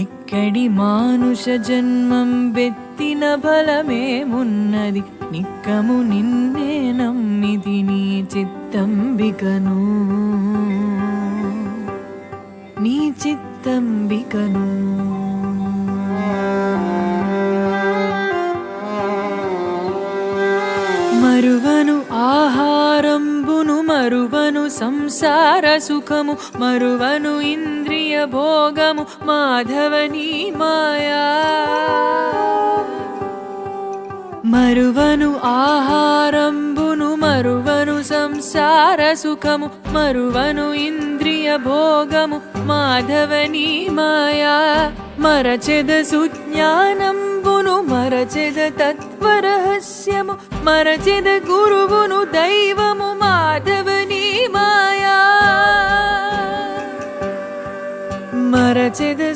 ఎక్కడి మానుష జన్మం బెత్తిన ఫలమేమున్నది నిక్కము నిన్నే నమ్మిది నీ చిత్తంబికను నీ చిత్తంబికను మరువను ఆహారంబును మరువను సంసార సుఖము మరువను ఇంద్రియ భోగము మాధవని మాయా మరువను ఆహారంబును మరువను సంసార సుఖము మరువను ఇంద్రియ భోగము మాధవని మాయా మరచెద సుజ్ఞానంబును మరచెద తత్వరహస్యము మరచెద గురువును దైవము మాధవని మాయా మరచెద